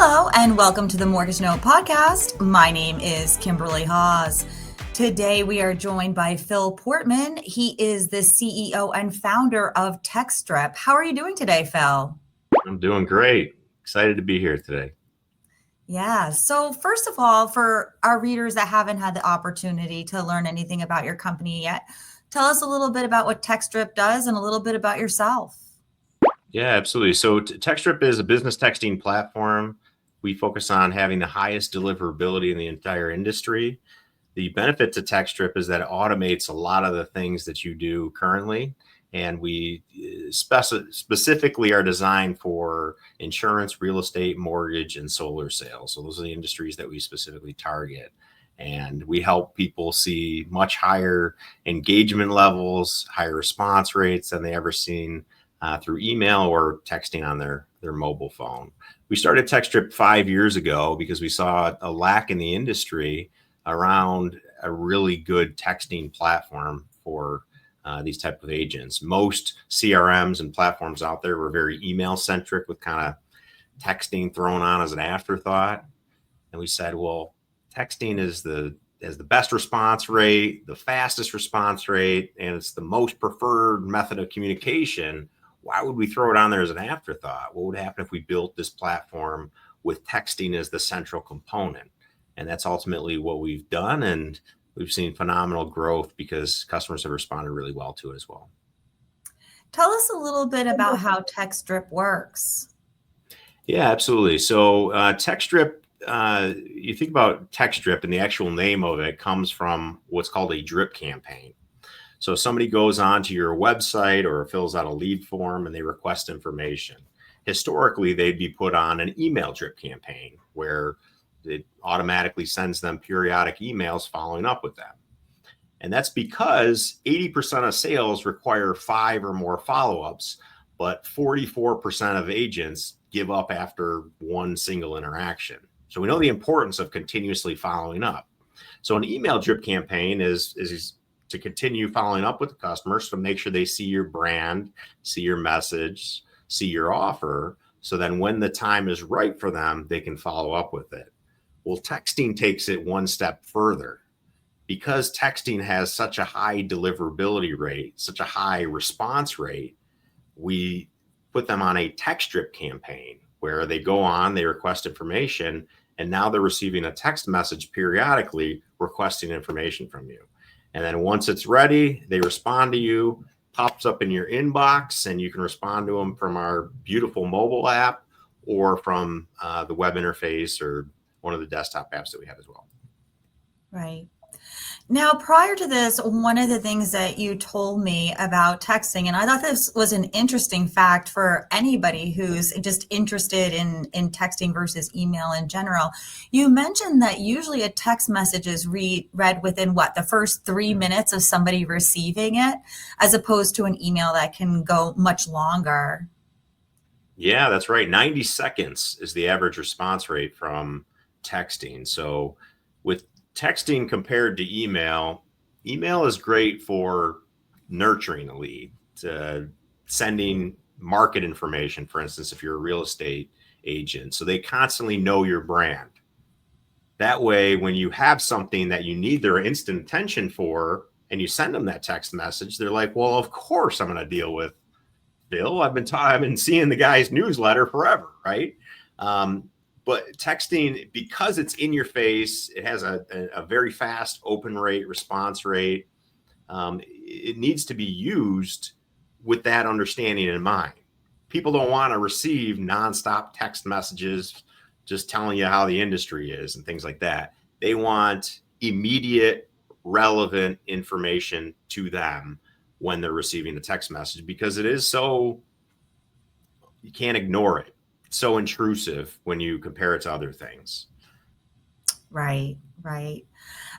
Hello, and welcome to the Mortgage Note Podcast. My name is Kimberly Hawes. Today, we are joined by Phil Portman. He is the CEO and founder of Textdrip. How are you doing today, Phil? I'm doing great. Excited to be here today. Yeah. So first of all, for our readers that haven't had the opportunity to learn anything about your company yet, tell us a little bit about what Textdrip does and a little bit about yourself. Yeah, absolutely. So TextDrip is a business texting platform. We focus on having the highest deliverability in the entire industry. The benefit to TextDrip is that it automates a lot of the things that you do currently. And we specifically are designed for insurance, real estate, mortgage, and solar sales. So those are the industries that we specifically target. And we help people see much higher engagement levels, higher response rates than they ever seen through email or texting on their mobile phone. We started TextDrip 5 years ago because we saw a lack in the industry around a really good texting platform for these type of agents. Most CRMs and platforms out there were very email centric with kind of texting thrown on as an afterthought. And we said, well, texting is the best response rate, the fastest response rate, and it's the most preferred method of communication. Why would we throw it on there as an afterthought? What would happen if we built this platform with texting as the central component? And that's ultimately what we've done. And we've seen phenomenal growth because customers have responded really well to it as well. Tell us a little bit about how Textdrip works. Yeah, absolutely. So TextDrip, you think about TextDrip and the actual name of it comes from what's called a drip campaign. So somebody goes onto your website or fills out a lead form and they request information. Historically, they'd be put on an email drip campaign where it automatically sends them periodic emails following up with them. And that's because 80% of sales require 5 or more follow-ups, but 44% of agents give up after one single interaction. So we know the importance of continuously following up. So an email drip campaign is to continue following up with the customers to make sure they see your brand, see your message, see your offer. So then when the time is right for them, they can follow up with it. Well, texting takes it one step further. Because texting has such a high deliverability rate, such a high response rate, we put them on a TextDrip campaign where they go on, they request information, and now they're receiving a text message periodically requesting information from you. And then once it's ready, they respond to you, pops up in your inbox, and you can respond to them from our beautiful mobile app or from the web interface or one of the desktop apps that we have as well. Right. Now, prior to this, one of the things that you told me about texting, and I thought this was an interesting fact for anybody who's just interested in texting versus email in general. You mentioned that usually a text message is read within the first 3 minutes of somebody receiving it, as opposed to an email that can go much longer. Yeah, that's right. 90 seconds is the average response rate from texting. So with texting compared to email is great for nurturing a lead, sending market information, for instance, if you're a real estate agent. So they constantly know your brand. That way, when you have something that you need their instant attention for and you send them that text message, they're like, well, of course I'm going to deal with Bill. I've been seeing the guy's newsletter forever, right? But texting, because it's in your face, it has a very fast open rate, response rate. It needs to be used with that understanding in mind. People don't want to receive nonstop text messages just telling you how the industry is and things like that. They want immediate, relevant information to them when they're receiving a text message because it is so, you can't ignore it. So intrusive when you compare it to other things. Right.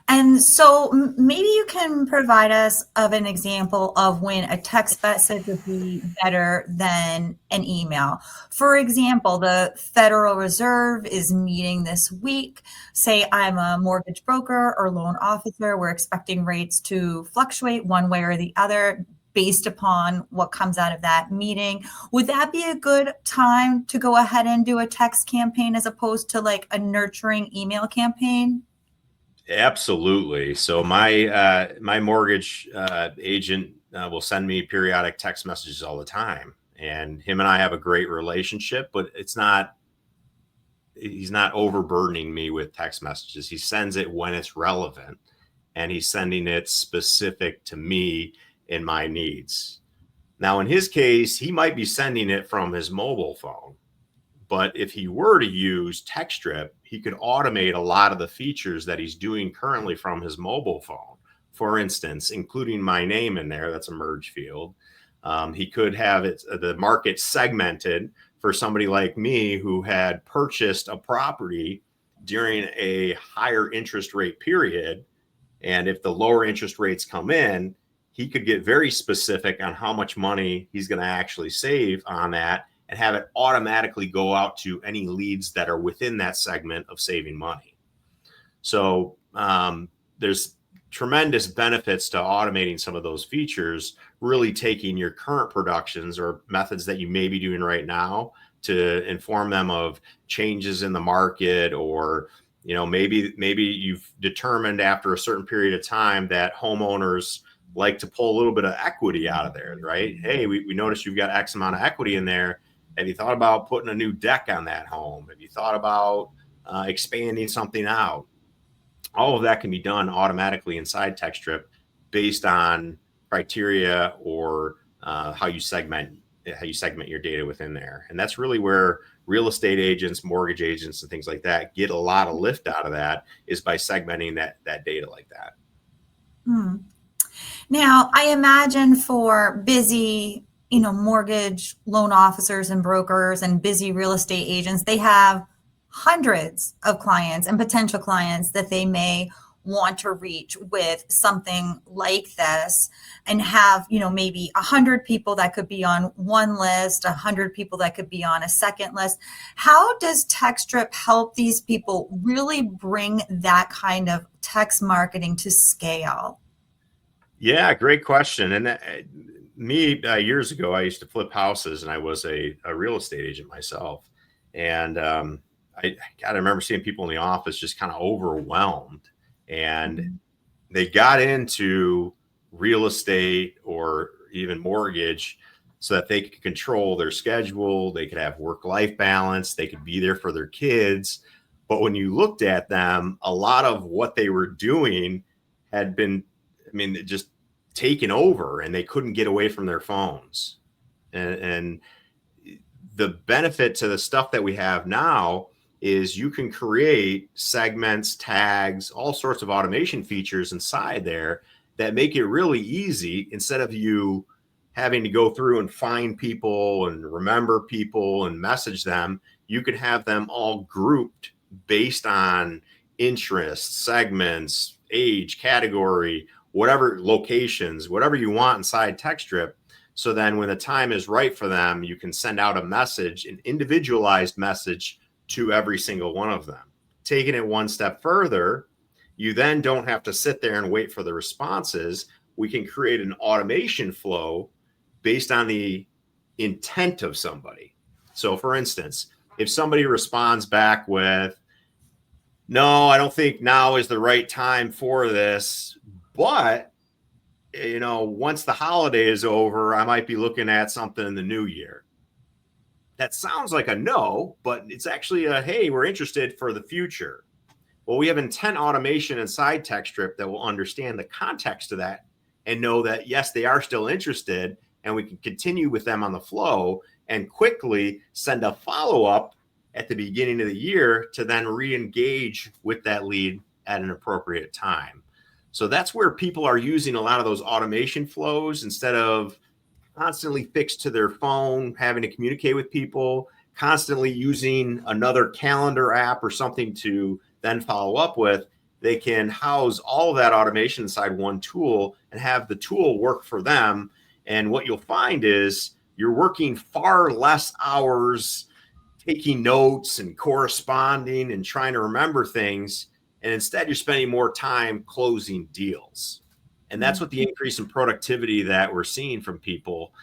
And so maybe you can provide us of an example of when a text message would be better than an email. For example, the Federal Reserve is meeting this week. Say I'm a mortgage broker or loan officer. We're expecting rates to fluctuate one way or the other. based upon what comes out of that meeting. Would that be a good time to go ahead and do a text campaign as opposed to like a nurturing email campaign? Absolutely. So my mortgage agent will send me periodic text messages all the time, and him and I have a great relationship. But he's not overburdening me with text messages. He sends it when it's relevant, and he's sending it specific to me and my needs. Now, in his case, he might be sending it from his mobile phone. But if he were to use TextDrip, he could automate a lot of the features that he's doing currently from his mobile phone. For instance, including my name in there, that's a merge field. He could have the market segmented for somebody like me who had purchased a property during a higher interest rate period. And if the lower interest rates come in, he could get very specific on how much money he's going to actually save on that and have it automatically go out to any leads that are within that segment of saving money. So there's tremendous benefits to automating some of those features, really taking your current productions or methods that you may be doing right now to inform them of changes in the market, or maybe you've determined after a certain period of time that homeowners like to pull a little bit of equity out of there, right? Hey, we noticed you've got X amount of equity in there. Have you thought about putting a new deck on that home? Have you thought about expanding something out? All of that can be done automatically inside TextDrip based on criteria or how you segment your data within there. And that's really where real estate agents, mortgage agents, and things like that get a lot of lift out of that, is by segmenting that data like that. Hmm. Now, I imagine for busy, mortgage loan officers and brokers and busy real estate agents, they have hundreds of clients and potential clients that they may want to reach with something like this, and have, maybe 100 people that could be on one list, 100 people that could be on a second list. How does TextDrip help these people really bring that kind of text marketing to scale? Yeah, great question. And years ago, I used to flip houses, and I was a real estate agent myself. And I remember seeing people in the office just kind of overwhelmed, and they got into real estate or even mortgage so that they could control their schedule. They could have work-life balance. They could be there for their kids. But when you looked at them, a lot of what they were doing had been, just taken over, and they couldn't get away from their phones. And the benefit to the stuff that we have now is you can create segments, tags, all sorts of automation features inside there that make it really easy. Instead of you having to go through and find people and remember people and message them, you could have them all grouped based on interests, segments, age, category, whatever, locations, whatever you want inside TextDrip. So then when the time is right for them, you can send out a message, an individualized message to every single one of them. Taking it one step further, you then don't have to sit there and wait for the responses. We can create an automation flow based on the intent of somebody. So for instance, if somebody responds back with, no, I don't think now is the right time for this, but once the holiday is over, I might be looking at something in the new year. That sounds like a no, but it's actually a, hey, we're interested for the future. Well, we have intent automation inside TextDrip that will understand the context of that and know that, yes, they are still interested, and we can continue with them on the flow and quickly send a follow-up at the beginning of the year to then re-engage with that lead at an appropriate time. So that's where people are using a lot of those automation flows instead of constantly fixed to their phone, having to communicate with people, constantly using another calendar app or something to then follow up with. They can house all of that automation inside one tool and have the tool work for them. And what you'll find is you're working far less hours taking notes and corresponding and trying to remember things. And instead, you're spending more time closing deals. And that's what the increase in productivity that we're seeing from people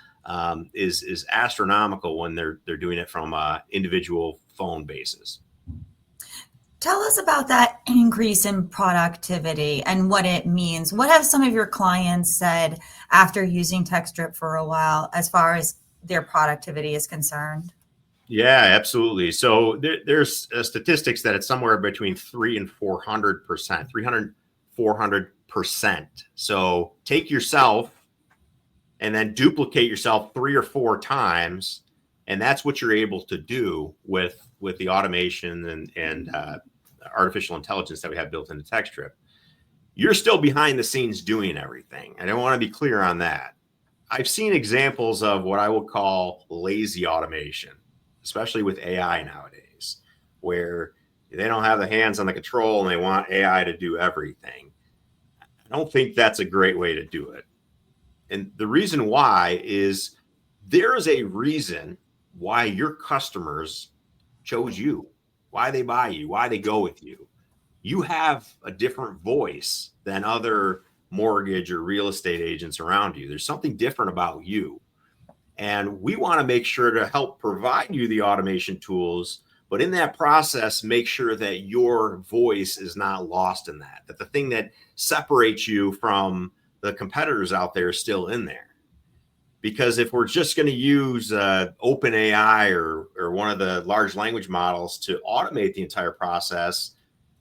is astronomical when they're doing it from a individual phone basis. Tell us about that increase in productivity and what it means. What have some of your clients said after using TextDrip for a while as far as their productivity is concerned? Yeah, absolutely. So there's statistics that it's somewhere between 300% and 400%. So take yourself and then duplicate yourself 3 or 4 times, and that's what you're able to do with the automation and artificial intelligence that we have built into TextDrip. You're still behind the scenes doing everything, and I want to be clear on that. I've seen examples of what I would call lazy automation, especially with AI nowadays, where they don't have the hands on the control and they want AI to do everything. I don't think that's a great way to do it. And the reason why is there is a reason why your customers chose you, why they buy you, why they go with you. You have a different voice than other mortgage or real estate agents around you. There's something different about you. And we want to make sure to help provide you the automation tools, but in that process, make sure that your voice is not lost in that the thing that separates you from the competitors out there is still in there. Because if we're just going to use OpenAI or one of the large language models to automate the entire process,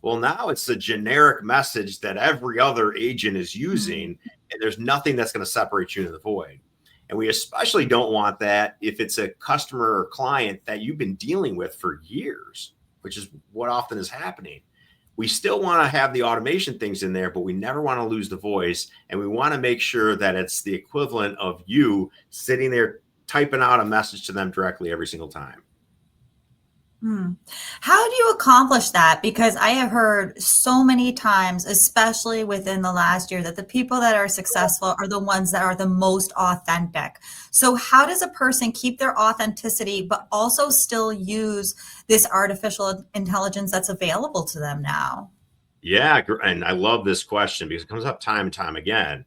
well, now it's a generic message that every other agent is using, and there's nothing that's going to separate you in the void. And we especially don't want that if it's a customer or client that you've been dealing with for years, which is what often is happening. We still want to have the automation things in there, but we never want to lose the voice. And we want to make sure that it's the equivalent of you sitting there typing out a message to them directly every single time. How do you accomplish that? Because I have heard so many times, especially within the last year, that the people that are successful are the ones that are the most authentic. So how does a person keep their authenticity, but also still use this artificial intelligence that's available to them now? Yeah, and I love this question because it comes up time and time again.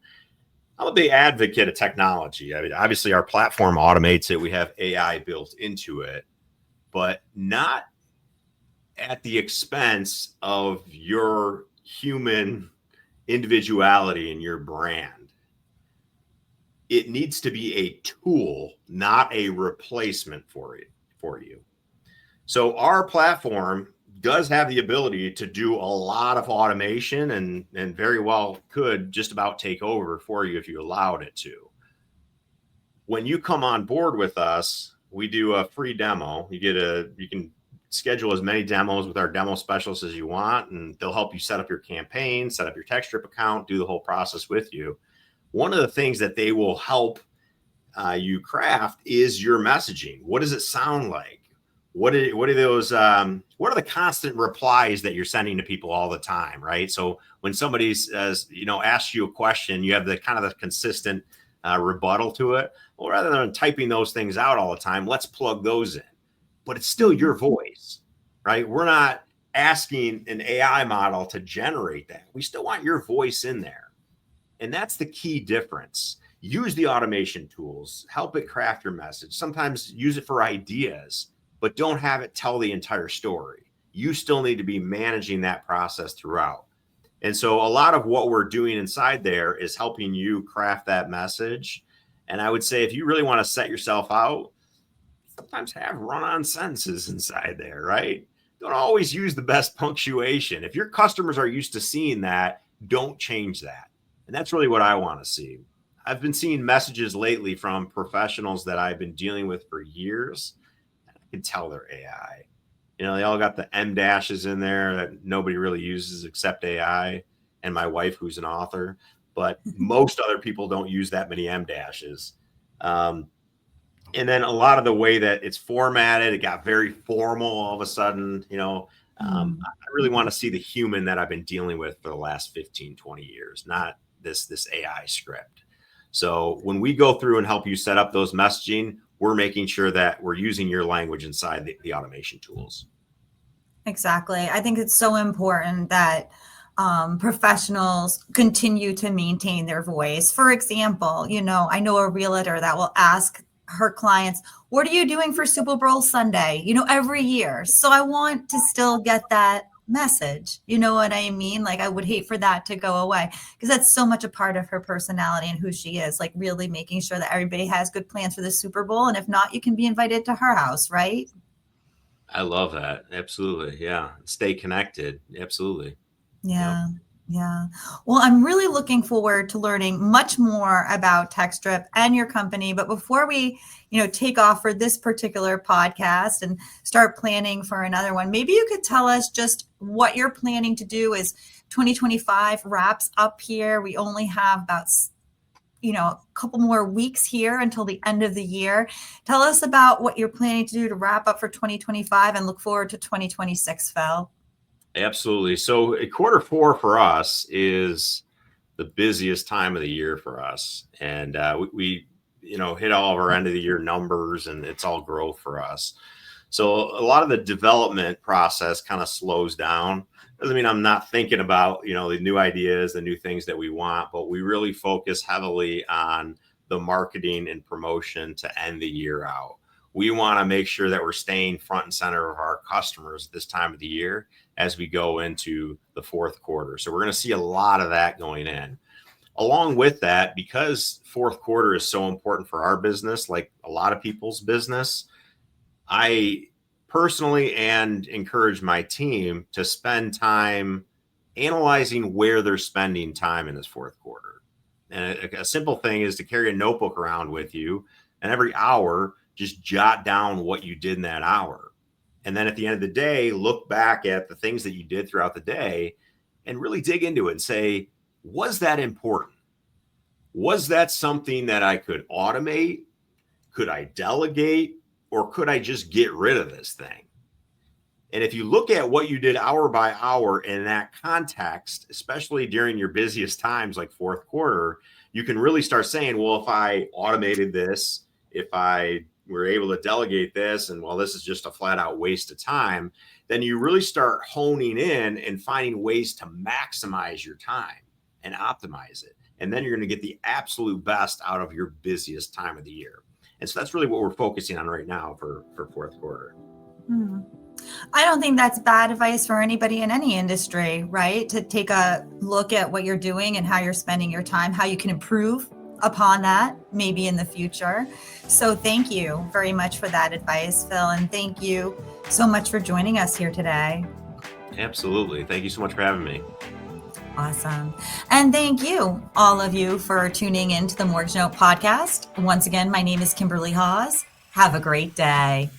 I'm a big advocate of technology. I mean, obviously, our platform automates it. We have AI built into it, but not at the expense of your human individuality and your brand. It needs to be a tool, not a replacement for you. So our platform does have the ability to do a lot of automation and very well could just about take over for you if you allowed it to. When you come on board with us, we do a free demo. You can schedule as many demos with our demo specialists as you want, and they'll help you set up your campaign, set up your TextDrip account, do the whole process with you. One of the things that they will help you craft is your messaging. What does it sound like? What are those? What are the constant replies that you're sending to people all the time, right? So when somebody says, asks you a question, you have the kind of the consistent rebuttal to it. Well, rather than typing those things out all the time, let's plug those in. But it's still your voice, right? We're not asking an AI model to generate that. We still want your voice in there. And that's the key difference. Use the automation tools, help it craft your message. Sometimes use it for ideas, but don't have it tell the entire story. You still need to be managing that process throughout. And so a lot of what we're doing inside there is helping you craft that message. And I would say if you really want to set yourself out, sometimes have run-on sentences inside there, right? Don't always use the best punctuation. If your customers are used to seeing that, don't change that. And that's really what I want to see. I've been seeing messages lately from professionals that I've been dealing with for years. And I can tell they're AI. They all got the M dashes in there that nobody really uses except AI and my wife, who's an author. But most other people don't use that many M dashes. And then a lot of the way that it's formatted, it got very formal all of a sudden. I really want to see the human that I've been dealing with for the last 15, 20 years, not this AI script. So when we go through and help you set up those messaging, we're making sure that we're using your language inside the automation tools. Exactly. I think it's so important that professionals continue to maintain their voice. For example, I know a realtor that will ask her clients, what are you doing for Super Bowl Sunday? Every year. So I want to still get that message. You know what I mean? Like, I would hate for that to go away because that's so much a part of her personality and who she is, like really making sure that everybody has good plans for the Super Bowl. And if not, you can be invited to her house, right? I love that. Absolutely. Yeah. Stay connected. Absolutely. Yep. Yeah. Yeah. Well, I'm really looking forward to learning much more about TextDrip and your company. But before we, take off for this particular podcast and start planning for another one, maybe you could tell us just what you're planning to do as 2025 wraps up here. We only have about, a couple more weeks here until the end of the year. Tell us about what you're planning to do to wrap up for 2025 and look forward to 2026, Phil. Absolutely. So quarter four for us is the busiest time of the year for us. And we hit all of our end of the year numbers, and it's all growth for us. So a lot of the development process kind of slows down. Doesn't mean I'm not thinking about, the new ideas, the new things that we want, but we really focus heavily on the marketing and promotion to end the year out. We want to make sure that we're staying front and center of our customers this time of the year as we go into the fourth quarter. So we're going to see a lot of that going in. Along with that, because fourth quarter is so important for our business, like a lot of people's business, I personally and encourage my team to spend time analyzing where they're spending time in this fourth quarter. And a simple thing is to carry a notebook around with you, and every hour, just jot down what you did in that hour. And then at the end of the day, look back at the things that you did throughout the day and really dig into it and say, was that important? Was that something that I could automate? Could I delegate? Or could I just get rid of this thing? And if you look at what you did hour by hour in that context, especially during your busiest times like fourth quarter, you can really start saying, well, if I automated this, if I were able to delegate this, and well, this is just a flat out waste of time, then you really start honing in and finding ways to maximize your time and optimize it. And then you're going to get the absolute best out of your busiest time of the year. And so that's really what we're focusing on right now for fourth quarter. I don't think that's bad advice for anybody in any industry, right? To take a look at what you're doing and how you're spending your time, how you can improve upon that maybe in the future. So thank you very much for that advice, Phil. And thank you so much for joining us here today. Absolutely. Thank you so much for having me. Awesome. And thank you, all of you, for tuning in to the Mortgage Note podcast. Once again, my name is Kimberly Hawes. Have a great day.